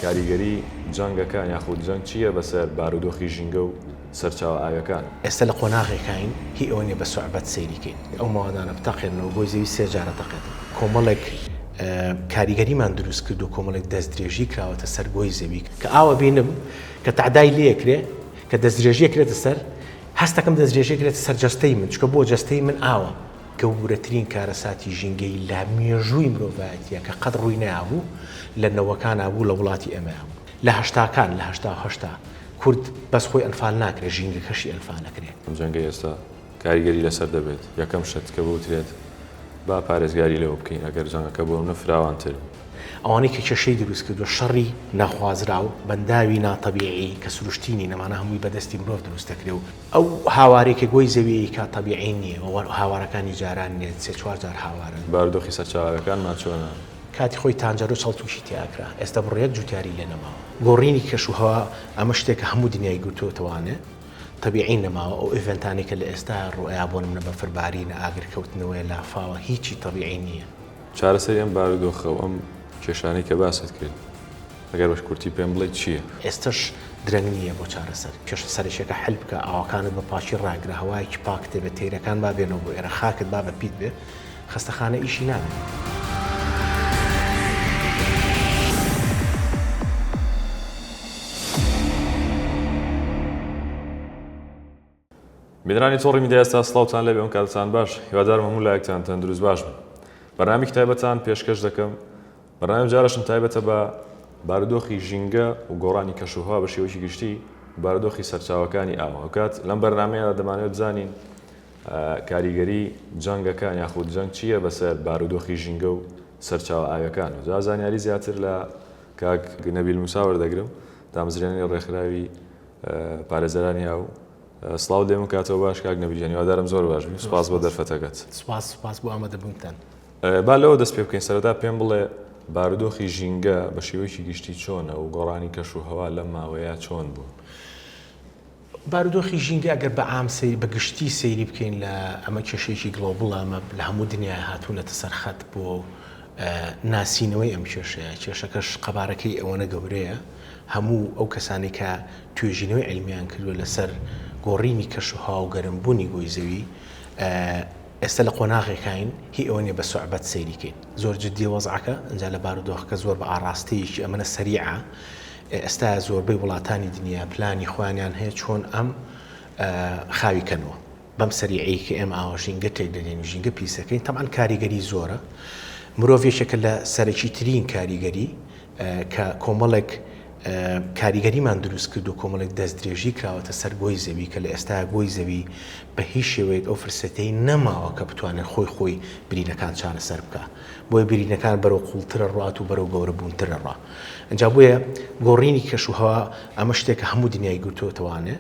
کاریگەری جەنگەکان یاخود جەنگ چییە بەسەر بارودۆخی ژینگە و سەرچاوە ئاویەکان؟ ئێستا لە قۆناغێکین هی ئەوە نیە بە سوعبەت سەیریکەین ئەو ماوەدانە بتەقێنەوە بۆی زەوی سێ جارە تەقێت کۆمەڵێک کاریگەریمان دروست کرد و کۆمەڵێک دەستدرێژی کراوەتە سەر گۆی زەوی کە ئاوە بینم کە تعدای لێکرێ کە دەستدرێژیە کرێتە سەر هەستەکەم دەستدرێژی کرێتە سەر جەستەی من چکە بۆ جەستەی من ئاوە گەورەترین کارەساتی ژینگەی لە مێژووی مرۆڤایەتیە کە قەت ڕووی نەیابوو لە نەوەکانە بوو لە وڵاتی ئێمە لە هەشتاکان لە هەشتا کورد بەس خۆی ئەنفال ناکرێت ژینگەکەشی ئەنفال نەکرێت. ئەم جەنگە ئێستا کاریگەری لەسەر دەبێت یەکەم شت کە بوترێت با پارێزگاری لەوە بکەین ئەگەر جەنگەکە بۆ منە فراوانتر ئەوانەی کە کێشەی دروست کردو شەڕی نەخوازرا و بەنداوی ناتەبیعی کە سروشتینی نەمانە هەمووی بەدەستی مرۆڤ دروستەکرێ و ئەو هاوارێکی گۆی زەوی کە تەبیعی نییە هاوارەکانی جاران نێت سێ چوار جار هاوارن. بارودۆخی سەرچاوەکانمان چۆنە؟ کاتی خۆی تانجەرۆ چەڵتوشی تیاکرا ئێستا بڕێک جوتیاری لێ نەماوە گۆڕینی کەشوهەوا ئەمە شتێکە هەموو دنیای گوتوتەوانێ تەبیعی نەماوە ئەو ئیڤنتانی کە لە ئێستا ڕوئیا بۆ منە بەفرباری نە ئاگرکەوتنەوەی لافاوە هیچی تەبیعی نییە. چارەسەری ئەم بارودۆخە و ئەم کێشانەی کە باست کرد ئەگەر بەش کورتی پێم بڵێ چییە؟ ئێستش درەنگ نییە بۆ چارەسەر کێشە سەرشێکە حل بکە ئاوەکانت بە پاشی ڕاگرە هەوایەکی پاکتێ بە تێرەکان با بێنەوە بۆ ئێرە خاکت با بە پیت بێ خەستەخانە ئیشی نابێت. میدرانی تۆڕی میدیای ئێستا سڵاوتان لەبێ ئەم کاتتان باش هیوادارم هەموو لایەکتان تەندروست باش بن. بەرنامەی کتایبەتان پێشکەش دەکەم بەرنامە جارەشم تایبەتە بە بارودۆخی ژینگە و گۆڕانی کەشوهەوا بە شێوەیەکی گشتی بارودۆخی سەرچاوەکانی ئاوە ئەوکات لەم بەرنامەیە دەمانوێت بزانین کاریگەری جەنگەکان یاخود جەنگ چییە بەسەر بارودۆخی ژینگە و سەرچاوە ئاویەکان و جا زانیاری زیاتر لە کاک نەبیل موسا وەردەگرم دامەزرێنەری ڕێکخراوی پارێزەرانی ئاو. سڵاو دێم کاتەوە باش کاک نەبیل هیوادارم زۆر باش بی سوپاس بۆ دەرفەتەکەت. سوپاس بۆ ئامادەبوونتان. با لەوە دەست پێ بکەین سەرەتا پێم بڵێ بارودۆخی ژینگە بە شێوەیەکی گشتی چۆنە و گۆڕانی کەشوهەوا لەم ماوەیە چۆن بوو؟ بارودۆخی ژینگە ئەگەر بە عام سەیری بە گشتی سەیری بکەین لە ئەمە کێشەیەکی گلۆبڵ ئەمە لە هەموو دنیای هاتوونەتە سەرخەت بۆ ناسینەوەی ئەم کێشەیە کێشەکەش قەبارەکەی ئەوەنە گەورەیە هەموو ئەو کەسانی کە توێژینەوەی علمیان کردووە لەسەر گۆڕینی کەشوهەوا و گەرمبوونی گۆی زەوی ئێستا لە قۆناغێکین هی ئەوە نیە بە سوعبەت سەیریکەین زۆر جددی وەزعەکە ئەنجا لە بارودۆخەکە زۆر بە ئاڕاستەیەکی ئەمەنە سەریعە ئێستا زۆربەی وڵاتانی دنیا پلانی خۆیانیان هەیە چۆن ئەم خاویکەنەوە بەم سەریعەیە کە ئێمە ئاوا ژینگە تێک دەدەین و ژینگە پیسەکەین تەمان کاریگەری زۆرە مرۆڤێکێکە لە سەرەکی ترین کاریگەری کە کۆمەڵێک کاریگەریمان دروست کرد و کۆمەڵێک دەستدرێژی کراوەتە سەر گۆی زەوی کە لە ئێستا گۆی زەوی بە هیچ شێوەیەک ئەو فرسەتەی نەماوە کە بتوانێت خۆی برینەکان چارەسەر بکە بۆیە برینەکان بەرەو قوڵترە ڕات و بەرەو گەورەبوونترە ڕا ئەنجا بۆیە گۆڕینی کەشوهەوا ئەمە شتێکە هەموو دنیای گوتوتەوانێ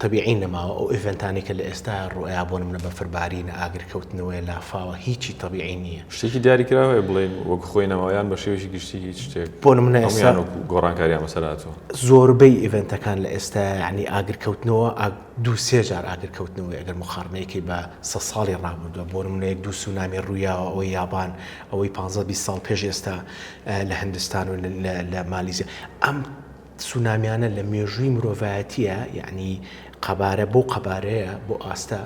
تەبیعی نەماوە ئەو ئیڤنتانی کە لە ئێستا ڕوئیا بۆ منە بەفرباری نە ئاگرکەوتنەوەی لافاوە هیچی تەبیعی نییە شتێکی دیاری کراوە بڵێن وەک خۆی نەماوەیان بە شێوەیەکی گشتی هیچ شتێک بۆ منە ئێستا گۆڕانکاریان بەسەرهاتووە زۆربەی ئیڤنتەکان لە ئێستا یعنی ئاگرکەوتنەوە دوو سێ جار ئاگرکەوتنەوەی ئەگەر مخارنەیەکی بە 100 ساڵی ڕابردووە بۆ منە یەک دوو سونامی ڕوویاوە ئەوەی یابان ئەوەی 15-20 ساڵ پێش ئێستا لە هەندستان و لە مالیزیا ئەم سونامیانە لە مێژووی مرۆڤایەتیە یعنی قەبارە بۆ قەبارەیە بۆ ئاستا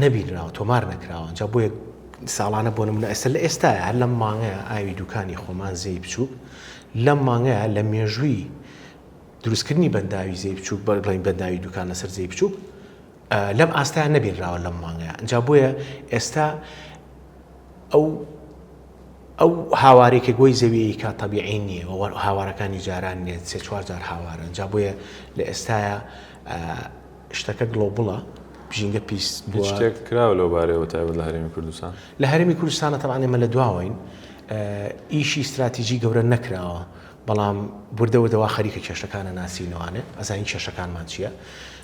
نەبینراوە تۆمار نەکراوە ئەنجا بۆ یەک ساڵانە بۆ نمونە ئێستا لە ئێستاە هەر لەم مانگەیە ئاوی دوکانی خۆمان زەی بچووک لەم مانگەیە لە مێژووی دروستکردنی بەنداوی زەی بچووک بەڵین بەنداوی دوکان لەسەر زەی بچووک لەم ئاستایان نەبینراوە لەم مانگەیە ئەنجا بۆیە ئێستا ئەو هاوارێکی گۆی زەوی کە تەبیعی نییە هاوارەکانی جاران نێت سێ چوار جار هاوارە ئەنجا بۆیە لە ئێستاە شتەکە گلۆبڵە ژینگە پیس شتێک کراوە لەو بارەوە تایبەت لە هەرێمی کوردستان لە هەرێمی کوردستانە تەمان ئێمە لە دواوین ئیشی استراتیژی گەورە نەکراوە بەڵام بردەوە دەوا خەریکە کێشەکانە ناسینەوانێ ئەزانین کێشەکانمان چییە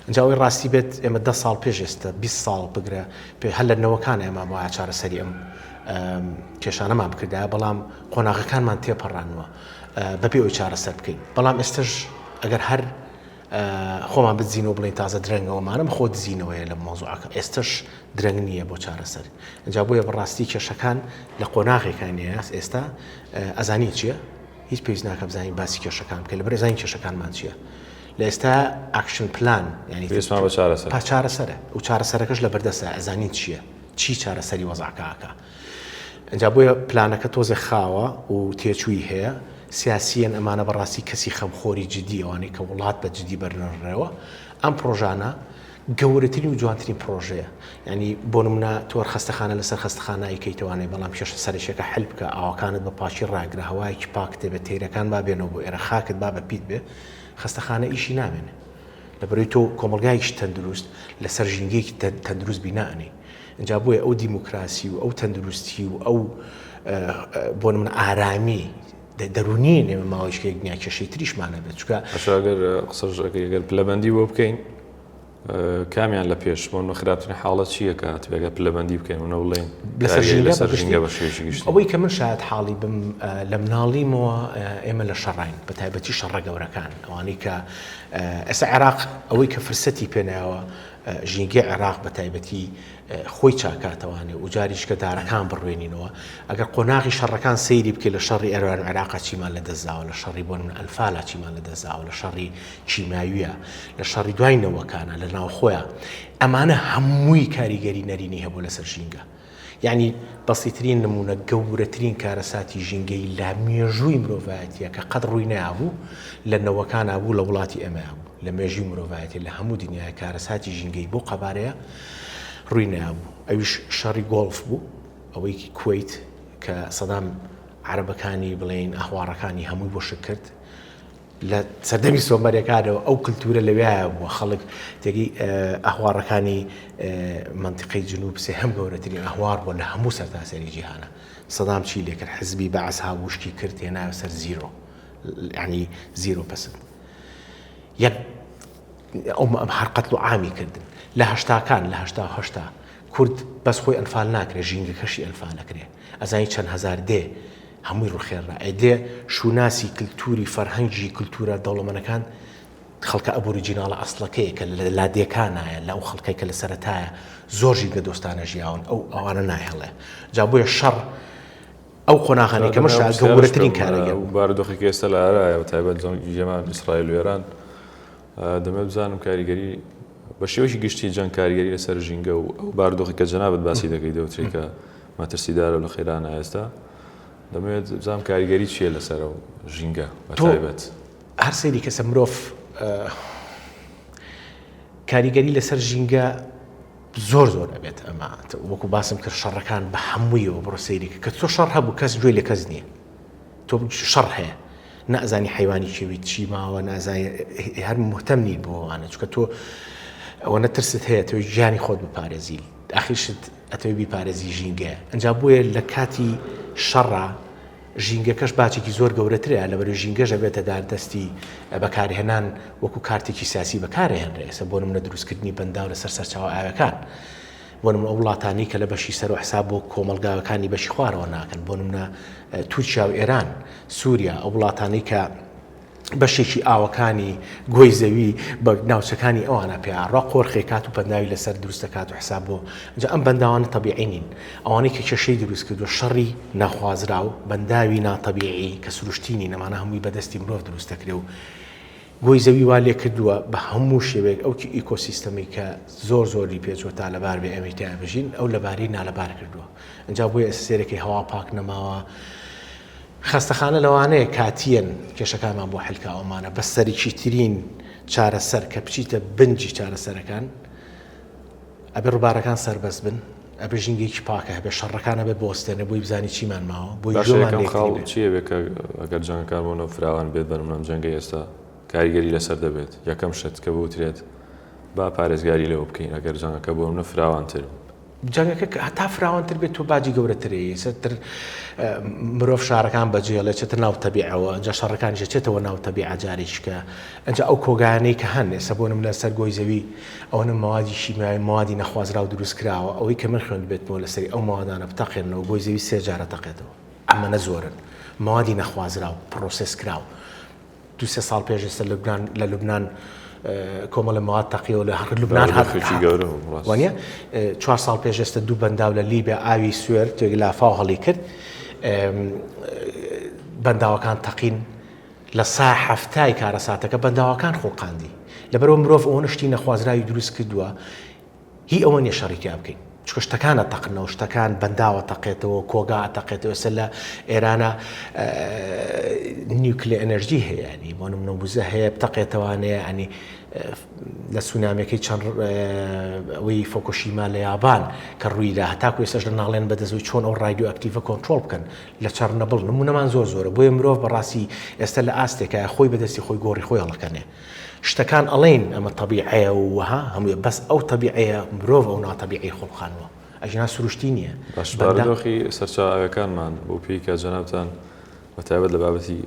ئەنجاوی ڕاستی بێت ئێمە 10 ساڵ پێش ئێستا 20 ساڵ بگرە هەر لە نەوەکان ئێمە وایە چارەسەری ئەم کێشانەمان بکردایە بەڵام قۆناغەکانمان تێپەڕانەوە بەپێ ئەوی چارەسەر بکەین بەڵام ئێستش ئەگەر هەر خۆمان بزیینەوە بڵین تازە درەنگەوەمانم خۆ دزیینەوەیە لە مۆزوعەکە ئێستش درەنگ نییە بۆ چارەسەر ئەنجا بۆیە بەڕاستی کێشەکان لە قۆناغێکانیە ئێستا ئەزانی چییە هیچ پێویست ناکە بزانین باسی کێشەکان بکە لەبەر زانین کێشەکانمان چییە لە ئێستا ئاکشن پلان یعنی پێویستمان بە چارەسەر چارەسەرە و چارەسەرەکەش لە بەردەستە ئەزانین چییە چی چارەسەری وەزعکەکە ئەجا بۆیە پلانەکە تۆزێ خاوە و تێچووی هەیە سیاسیەن ئەمانە بەڕاستی کەسی خەمخۆری جدی ئەوانەی کە وڵات بە جدی بەرنەڕێەوە ئەم پرۆژانە گەورەترین و جوانترین پرۆژەیە ینی بۆ نمونە تۆ خەستەخانە لەسەر خەستەخانایی کەیتوانێت بەڵام کێشە سەرشێکە حل بکە ئاواکانت بە پاشی ڕاگرە هەوایەکی پاکتێ بە تێرەکان با بێنەوە بۆ ئێرە خاکت با بە پیت بێ خەستەخانە ئیشی نامێنێ لەبەرەوەی تۆ کۆمەلگایکی تەندروست لەسەر ژینگەیەکی تەندروست بینائنی اینجا بۆیە ئەو دیموکراسی و ئەو تەندروستی و ئەو بۆ نمونە ئارامی دەرونی نێمە ماوەیشکێک دنیا کێشەی تریشمانە بێت چکە ئەگەر قسەژەکەگەر پلەبەندی بۆ بکەین کامیان لە پێش بۆ خراپترین حاڵەت چییە کات بێگە پلەبەندی بکەین و نەوڵێن لەسەر ژینگە بە شێوەیەکی گشتی ئەوەی کە من شاید حاڵی بم لە مناڵیمەوە ئێمە لە شەڕین بە تایبەتی شەڕە گەورەکان ئەوانەی کە ئێستا عێراق ئەوەی کە فرسەتی پێنایەوە ژینگەی عێراق بە تایبەتی خۆی چاکاتەوانێ و جاریش کە دارەکان بڕوێنینەوە ئەگەر قۆناغی شەڕەکان سەیری بکە لە شەڕی ئێران عێراقا چیمان لە دەستداوە لە شەڕی بۆ من ئەلفالا چیمان لە دەستداوە لە شەڕی چیماویە لە شەڕی دوایینەوەکانە لە ناو خۆیان ئەمانە هەمووی کاریگەری نەرینی هەبوو لەسەر ژینگە یعنی بەسیترین نمونە گەورەترین کارەساتی ژینگەی لە مێژووی مرۆڤایەتیە کە قەت ڕووی نابوو لە نەوەکانە بوو لە وڵاتی ئێمە بوو لە مێژووی مرۆڤایەتی لە هەموو دنیای کارەساتی ژینگەی بۆ قەبارەیە ڕووی نابوو ئەویش شەڕی گۆڵف بوو ئەوەی کوێیت کە سەدام عەرەبەکانی بڵێن ئەهواڕەکانی هەمووی بۆ شک کرد لە سەردەمی سۆمەریەکانەوە ئەو کلتورە لەوێیە بووە خەڵک تێگەی ئەهواڕەکانی منتیقەی جنوب سێهەم گەورەترین ئەهوار بووە لە هەموو سەرتاسەری جیهانە سەدام چی لێ کرد حزبی بەعەس هاوشکی کرد هێناوە سەر زیرۆ یعنی 0% یەک ئەو هەر قەتڵ و عامی کردن لە هەشتاکان لە هەشتا کورد بەس خۆی ئەنفال ناکرێ ژینگەکەشی ئەنفال نەکرێ ئەزانی چەند هەزار دێ هەمووی ڕوخێڕە ئەدێ شوناسی کللتوری فەرهەنگی کللتورە دەوڵەمەنەکان خەڵکە ئەبوریجیناڵە ئەسڵەکەی کە لە لادێکانایە لەو خەڵکەی کە لە سەرەتایە زۆر ژینگە دۆستانە ژیاون ئەو ئەوانە نایهڵێ جا بۆیە شەڕ ئەو قۆناغانەی کە مەشا گەورەترین کارەگە بارودۆخێکی ئێستا لە ئارایە و تایبەت جەمان ئیسرائیل و ئێران دەمێت بزانم کاریگەری بە شێوەیەکی گشتی جەنگ کاریگەری لەسەر ژینگە و ئەو بارودۆخی کە جەنابەت باسی دەکەی دەوتری کە مەترسیدارە و لە خێرانە ئێستا دەمەوێت بزانم کاریگەری چییە لەسەر ئەو ژینگە بە تایبەت هەر سەیری کەسە مرۆڤ کاریگەری لەسەر ژینگە زۆر ئەبێت ئەمە وەکو باسم کرد شەڕەکان بە هەموویەوە بڕۆ سەیری کە تۆ شەڕ هەبوو کەس گوێی لە کەس نییە تۆ شەڕ هەیە نازانی حیوانی چێوی چی ماوە نازانی هەر مهتەم نی بۆ ئەوانە چکە تۆ ئەوە نەترست هەیە تۆ ژیانی خۆت بپارێزی ئاخیرشت ئەتەوێ بیپارێزی ژینگەیە ئەنجا بۆیە لە کاتی شەڕە ژینگەکەش باچێکی زۆر گەورەترە لەبەر ژینگەژە بێتە داردەستی بەکارهێنان وەکو کارتێکی سیاسی بەکارهێنرێ ئێستا بۆ نمونە دروستکردنی بەنداو لەسەر سەرچاوە ئاوەکان بۆ نمونە وڵاتانی کە لە بەشی سەر و حساب بۆ کۆمەلگاوەکانی بەشی خوارەوە ناکەن بۆ نمونە تورکیا و ئێران سووریا ئەو وڵاتانی کە بەشێکی ئاوەکانی گۆی زەوی بە ناوچەکانی ئەوانە پێڕا قۆرخێ کات و بەنداوی لەسەر دروست دەکات و حساب بۆ جا ئەم بەنداوانە تەبیعی نین ئەوانەی کە کێشەی دروست کردو شەڕی ناخوازرا و بەنداوی ناتەبیعی کە سروشتینی نەمانە هەمووی بەدەستی مرۆڤ دروست دەکرێ و گۆی زەوی وا لێ کردووە بە هەموو شێوەیەک ئەو ئیکۆسیستەمی کە زۆری پێچوە تا لەبار بێ ئەمەی تیا بژین ئەو لەبارەی نالەبار کردووە ئەنجا بۆیە ئێستا هەوا پاک نەماوە خەستەخانە لەوانەیە کاتیەن کێشەکانمان بۆ حلکا ئەومانە بە سەرێکی ترین چارەسەر کە بچیتە بنجی چارەسەرەکان ئەبێ ڕووبارەکان سەربەست بن ئەبێ ژینگەیەکی پاکە هەبێ شەڕەکانە بێ بۆستێنە بۆی بزانی چیمان ماوە بۆی ژۆمان خاڵ چییە بێ کە ئەگەر جەنگەکان بۆنەوە فراوان بێت بەرمەم جەنگە ئێستا کاریگەری لەسەر دەبێت یەکەم شت کە بوترێت با پارێزگاری لەوە بکەین ئەگەر جەنگەکە بۆ منە فراوانتر جەنگەکە هەتا فراوانتر بێت تۆ باجی گەورەترەیە سەرتر مرۆڤ شارەکان بەجێڵێ چێتە ناو تەبیعەوە ئەنجا شەڕەکانیش چێتەوە ناو تەبیعە جارێککە ئەنجا ئەو کۆگانەی کە هەن ئێستا بۆ نمونە سەر گۆی زەوی ئەوەنە ماوادی شیمیایی موادی نەخوازرا و دروست کراوە ئەوەی کە من خوێند بێت بۆ لەسەری ئەو موادانە بتەقێنەوە گۆی زەوی 3 جارە تەقێتەوە ئەمە نەزۆرن موادی نەخوازرا و پرۆسس کراو 2-3 ساڵ پێش ئێستا لە لوبنان کۆمەڵە مواد تەقیەوە لە هەر لوبنان وانە 4 ساڵ پێش ئێستا 2 بەنداو لە لیبیا ئاوی سوێر تێک لافاو هەڵی کرد بەنداوەکان تەقین لە سا هەفتای کارەساتەکە بەنداوەکان خۆقاندی لەبەرەوە مرۆڤ ئەوە شتی نەخوازراوی دروست کردووە هی ئەوە نیە شەڕێکی بکەین چکە شتەکانە تەقنەوە شتەکان بەنداوە تەقێتەوە کۆگا تەقێتەوە سە لە ئێرانە نیوکلی ئەنەرژی هەیە ینی بۆ نمونە بوزە هەیە بتەقێتەوانەیە ینی لە سونامەکەی چەند ئەوەی فۆکوشیما لە یابان کە ڕوویدا هەتاکو ێستاش لە ناڵێن بەدەستەوەی چۆن ئەو ڕادیۆ ئەکتیڤە کۆنتڕۆڵ بکەن لە چەرنەبڵ نمونەمان زۆرە بۆیە مرۆڤ بەڕاستی ئێستا لە ئاستێکە خۆی بەدەستی خۆی گۆڕی خۆی هەڵەکەنێ شتەکان ئەڵێن ئەمە تەبیعەیە وها هەمووی بەس ئەو تەبیعەیە مرۆڤ ئەو ناتەبیعەی خۆڵخانەوە ئەژنا سروشتی نییە باشبارەدۆخی سەرچاوەکانمان بۆ پێی کە جەنابتان بەتایبەت لە بابەتی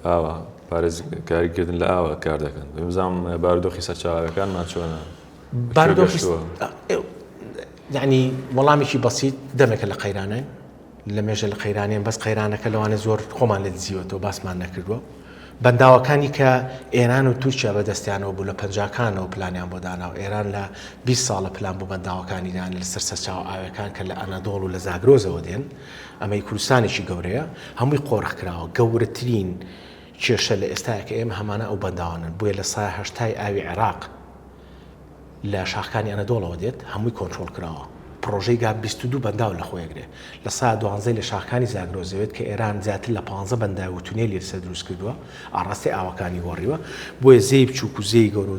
ئاوە پارێزکاریکردن لە ئاوە کار دەکەن بزانام بارودۆخی سەرچاوەکانمان چۆنە بارودۆخی یعنی وەڵامێکی بەسیط دەمێکە لە قەیرانە لە مێژە لە قەیرانیان بەس قەیرانەکە لەوانە زۆر خۆمان لە دزیوەتەوە باسمان نەکردووە بەنداوەکانی کە ئێران و تورکیا بەدەستیانەوە بوو لە پەنجاکانەوە پلانیان بۆ داناوە ئێران لە 20 ساڵە پلان بۆ بەنداوەکانیدان لەسەر سەرچاو ئاوەکان کە لە ئەنەدۆڵ و لە زاگرۆزەوە دێن ئەمەی کوردستانێکی گەورەیە هەمووی قۆڕخکراوە گەورەترین کێشە لە ئێستاکە ئێمە هەمانە ئەو بەنداوانن بۆیە لە سای هەشتای ئاوی عێراق لە شاخەکانی ئەنەدۆڵەوە دێت هەمووی کۆنتڕۆڵ کراوە پرۆژەی گا 22 بەنداو لە خۆیەگرێ لە سا 12 لە شاخەکانی زاگرۆزەوێت کە ئێران زیاتر لە 15 بەنداو و تونێلی لەسەر دروست کردووە ئاڕاستی ئاوەکانی گۆڕیوە بۆیە زەی بچووک و زەی گەور و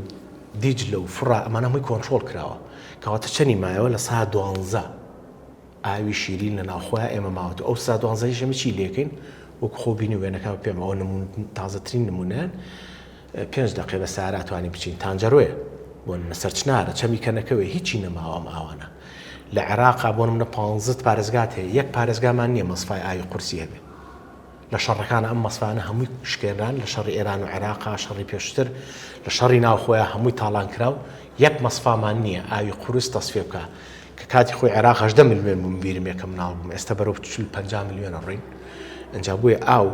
دیجلە و فڕا ئەمانە هەمووی کۆنتڕۆڵ کراوە کەواتە چەنی مایەوە لە سا 12 ئاوی شیرین لە ناوخۆیان ئێمە ماوەتە ئەو سا 12 ژەمە چی لێکەین وەکو خۆ بینی وێنەکە پێم ئەوە تازەترین نمونەیان 5 دقیقە بە ساراتوانی بچین تانجەرۆیە بۆ سەرچنارە چەمی کەنەکەوێ هیچی نەماوە ئەم ئاوانە لە عێراقا بۆ منە 15 پارێزگات هەیە یەک پارێزگامان نییە مەسفای ئاوی قورسی هەبێ لە شەڕەکانە ئەم مەسفانە هەمووی شکێنران لە شەڕی ئێران و عێراقا شەڕی پێشتر لە شەڕی ناوخۆیە هەمووی تاڵان کراو یەک مەسفامان نییە ئاوی قورس تەسفێ بکە کە کاتی خۆی عێراق 18 میلیۆن بووم بیرم یەکەم ناڵ بووم ئێستا بەرەو 50 میلیۆنە ڕین ئەنجا بۆیە ئاو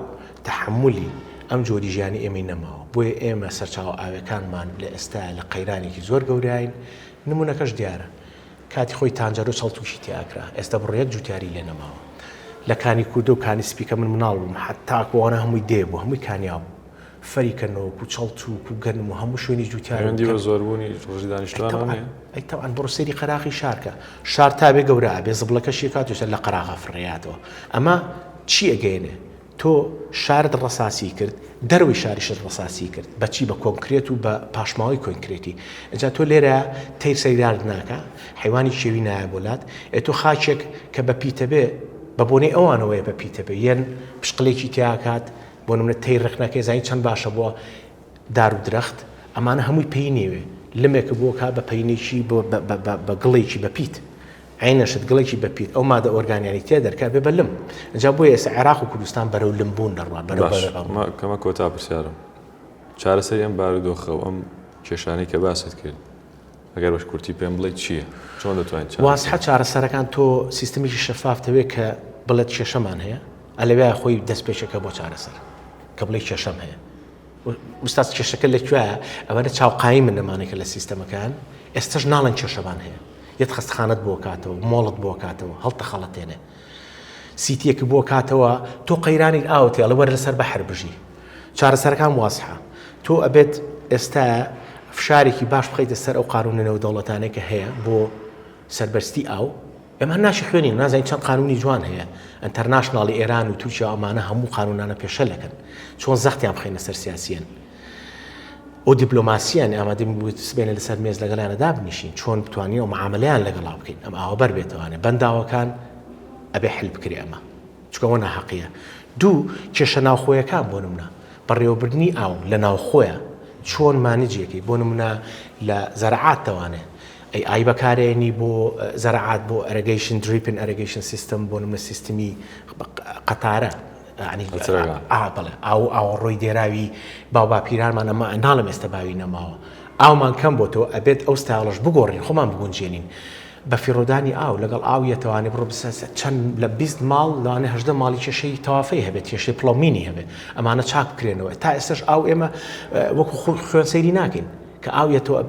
تەحملی ئەم جۆری ژیانی ئێمەی نەماوە بۆیە ئێمە سەرچاوە ئاوەکانمان لە ئێستا لە قەیرانێکی زۆر گەورەین نمونەکەش دیارە کاتی خۆی تانجەرۆ چەڵتوشی تیاکرا ئێستا بڕێک جوتیاری لێ نەماوە لە کانی کوردە و کانی سپیکە من مناڵ بووم حتاکووانە هەمووی دێ بوو هەمووی کانیا بوو فەریکەنەوە و چەڵتوک و گەنم و هەموو شوێنی جوتیاری بە زۆربوونی ڕۆژی دانیشتوانە ئەیتەوان بڕۆ سەیری قەراقی شارکە شار تا بێ گەورە بێ زبڵەکەشی کاتوسە لە قەراغا فڕێاتەوە ئەمە چی ئەگەێنێ تۆ شارت ڕەساسی کرد دەروی شاریشت ڕەساسی کرد بەچی بە کۆنکرێت و بە پاشماوەی کۆنکرێتی ئەجا تۆ لێرە تەیر سەیران ناکە حیوانی شێوی نایە بۆلات تۆ خاچێک کە بە پیتە بێ بە بۆنەی ئەوانەوەیە بە پیتە بێ یەن پشقلێکی تیاکات بۆ نمونە تەیر ڕخنەکەی زانی چەند باشە بۆ دار و درەخت ئەمانە هەمووی پێی نێوێ لمێکە بۆ کا بە پەینێکی بە گڵێکی بە پیت عینەشت گڵێکی بەپیت ئەو مادە ئۆرگانیانی تێ دەرکات بێ بە لم ئەجا بۆ ئێستا عێراق و کوردستان بەرەو لمبوون دەڕوا کەمە کۆتا پرسیارم چارەسەری ئەم بارودۆخە و ئەم کێشانەی کە باست کرد ئەگەر بەش کورتی پێم بڵێ چییە چۆن دەتوانین واسحە چارەسەرەکان تۆ سیستەمێکی شەفافتەوێ کە بڵێت کێشەمان هەیە ئەلەوێ خۆی دەست پێشەکە بۆ چارەسەر کە بڵێ کێشەم هەیە ئوستاز کێشەکە لەکوێیە ئەوانە چاوقایی من نەمانێکە لە سیستەمەکان ئێستش ناڵەن کێشەمان هەیە یەت خەستخانت بۆ کاتەوە مۆڵت بۆ کاتەوە هەڵتە خەڵەتێنێ سیتیەکی بۆ کاتەوە تۆ قەیرانی ئاوتێ ئەڵە وەرە لەسەر بەحر بژی چارەسەرەکان واسحە تۆ ئەبێت ئێستا فشارێکی باش بخەیتە سەر ئەو قانونە نێودەوڵەتانەی کە هەیە بۆ سەربەستی ئاو ئێمە ناشی خوێنین نازانین چەند قانونی جوان هەیە ئەنتەرناشناڵی ئێران و تورکیا ئەمانە هەموو قانونانە پێشەلەکەن چۆن زەختیان بخەینە سەر سیاسیەن ئەو دیپلۆماسیان ئامادەمی بوو سبێنە لەسەر مێز لەگەڵیانە دابنیشین چۆن بتوانین ئەو معاملەیان لەگەڵا بکەین ئەم ئاوەبەر بێتوانێت بەنداوەکان ئەبێ حل بکرێ ئەمە چکەوە ناحەقیە دوو کێشە ناوخۆیەکان بۆ نمونە بەڕێوەبردننی ئاو لە ناوخۆیە چۆن مانجێکی بۆ نمونە لە زەرعات دەوانێت ئای بەکارێنی بۆ زەرعات بۆ ئەرگەیشن دریپن ئەرگەیشن سیستم بۆ نمونە سیستمی قەتارە بڵێ ئاو ڕۆی دێراوی باوباپیرانمان ئەمە ناڵم ئێستا باوی نەماوە ئاومان کەم بۆ تۆ ئەبێت ئەو ستایڵش بگۆڕین خۆمان بگونجێنین بە فیڕۆدانی ئاو لەگەڵ ئاویەتەوانێ بڕۆ چەند لە 20 ماڵ لەوانێ 18 ماڵی کێشەی تەوافەی هەبێت کێشەی پڵۆمینی هەبێت ئەمانە چاک بکرێنەوە تا ئێستش ئاو ئێمە وەکو خوێن سەیری ناکەین کە ئاویەتەوە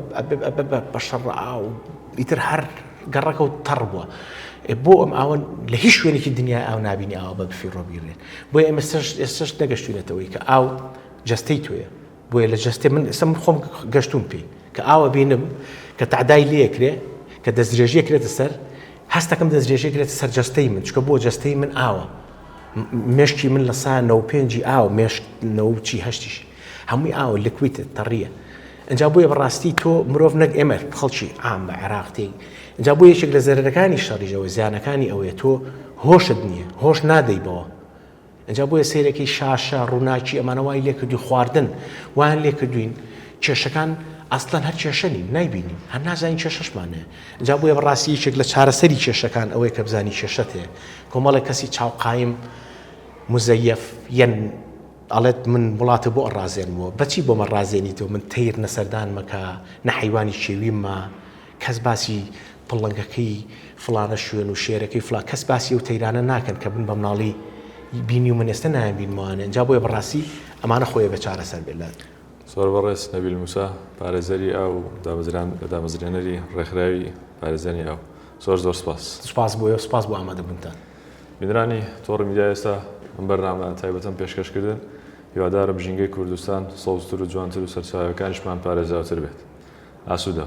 بە شەڕ ئاو ئیتر هەر گەڕەکە و تەڕ بووە بۆ ئەم ئاوە لە هیچ شوێنێکی دنیا ئاو نبینی ئاوە بە بفی ڕۆبیڕێن بۆیە ئێمە ئێستش نەگەشتوونەتەوەی کە ئاو جەستەی توێە بۆیە لە جەستێ من ئێستا من خۆم گەشتوم پێی کە ئاوە بینم کە تعدای لێکرێ کە دەستدرێژیە کرێتە سەر هەستەکەم دەستدرێژیە کرێتە سەر جەستەی من چکە بۆ جەستەی من ئاوە مێشکی من لە سا 95 ئاو مێشت 98 هەمووی ئاوە لەکویتە تەڕیە ئەجا بۆیە بەڕاستی تۆ مرۆڤ نەک ئێمە خەڵکی عام بە عێراق تێی ئەجا بۆ یەکێک لە زەرەرەکانی شەڕیژەوە زیانەکانی ئەوەیە تۆ هۆشت نییە هۆش نادەیبەوە ئەجا بۆیە سیرەکەی شاشە ڕووناکی ئەمانەوای لێکردوی خواردن وان لێکردوین کێشەکان ئەسڵەن هەر کێشەنی نایبینی هەر نازانین کێشەشمانەیە ئەجا بۆیە بەڕاستی یەکێک لە چارەسەری کێشەکان ئەوەیە کە بزانی کێشەت هەیە کۆمەڵێک کەسی چاوقایم مزەیەف یەن ئەڵێت من وڵاتە بۆ ئەڕازێنمەوە بەچی بۆ مە ڕازێنیتەوە من تەیر نەسەردان مەکە نەحیوانی شێویممە کەس باسی پڵنگەکەی فلانە شوێن و شێرەکەی فلا کەس باسی و تەیرانە ناکەن کە بن بە مناڵی بینی و من ئێستا نایان بینمەوانە ئەجا بۆیە بەڕاستی ئەمانە خۆیە بە چارەسەر بێت زۆر بەڕێز نەبیل موسا پارێزەری ئاو دامەزرێنەری ڕێکخراوی پارێزانی ئاو زۆر سپاس بۆیە سپاس بۆ ئامادەبوونتان بینرانی تۆڕ میدیا ئێستا ئەم بەرنامە تایبەتەن پێشکەشکردن هیوادارە بژینگەی کوردستان سەوزتر و جوانتر و سەرچاوەکانیشمان پارێزراوتر بێت ئاسوودە